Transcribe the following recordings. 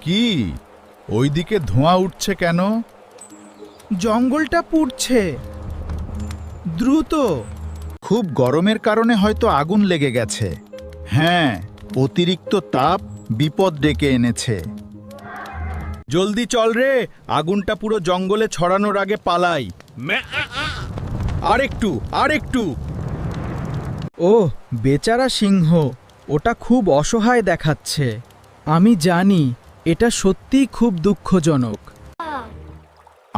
কি ওইদিকে ধোঁয়া উঠছে কেন? জঙ্গলটা পুড়ছে দ্রুত। খুব গরমের কারণে হয়তো আগুন লেগে গেছে। হ্যাঁ, অতিরিক্ত তাপ বিপদ ডেকে এনেছে। জলদি চল রে, আগুনটা পুরো জঙ্গলে ছড়ানোর আগে পালাই। আরেকটু। ও বেচারা সিংহ, ওটা খুব অসহায় দেখাচ্ছে। আমি জানি এটা সত্যিই খুব দুঃখজনক।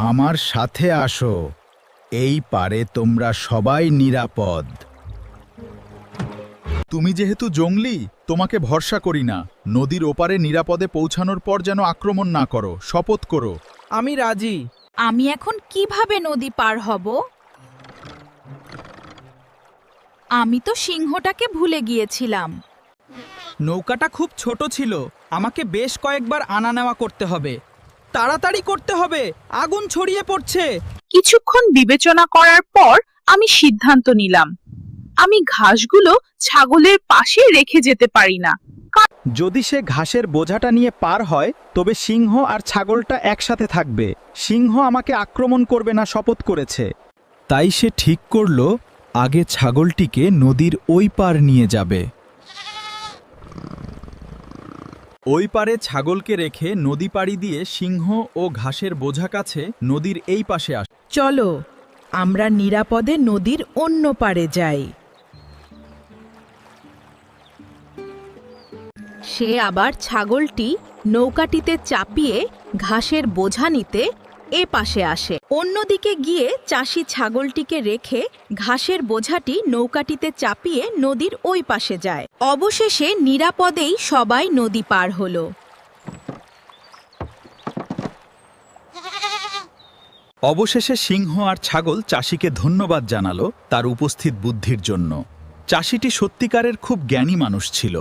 আমার সাথে আসো, এই পারে তোমরা সবাই নিরাপদ। তুমি যেহেতু জংলি, তোমাকে ভরসা করি না। নদীর ওপারে নিরাপদে পৌঁছানোর পর যেন আক্রমণ না করো, শপথ করো। আমি রাজি। আমি এখন কিভাবে নদী পার হব? আমি তো সিংহটাকে ভুলে গিয়েছিলাম। নৌকাটা খুব ছোট ছিল, আমাকে বেশ কয়েকবার আনা নেওয়া করতে হবে। তাড়াতাড়ি করতে হবে, আগুন ছড়িয়ে পড়ছে। কিছুক্ষণ বিবেচনা করার পর আমি সিদ্ধান্ত নিলাম, আমি ঘাসগুলো ছাগলের পাশে রেখে যেতে পারি না। যদি সে ঘাসের বোঝাটা নিয়ে পার হয়, তবে সিংহ আর ছাগলটা একসাথে থাকবে। সিংহ আমাকে আক্রমণ করবে না শপথ করেছে। তাই সে ঠিক করল আগে ছাগলটিকে নদীর ওই পার নিয়ে যাবে। ওই পারে ছাগলকে রেখে নদী পাড়ি দিয়ে সিংহ ও ঘাসের বোঝা কাছে নদীর এই পাশে আসে। চলো আমরা নিরাপদে নদীর অন্য পারে যাই। সে আবার ছাগলটি নৌকাটিতে চাপিয়ে ঘাসের বোঝা নিতে এ পাশে আসে। অন্যদিকে গিয়ে চাষি ছাগলটিকে রেখে ঘাসের বোঝাটি নৌকাটিতে চাপিয়ে নদীর ওই পাশে যায়। অবশেষে নিরাপদেই সবাই নদী পার হলো। অবশেষে সিংহ আর ছাগল চাষিকে ধন্যবাদ জানালো তার উপস্থিত বুদ্ধির জন্য। চাষিটি সত্যিকারের খুব জ্ঞানী মানুষ ছিল।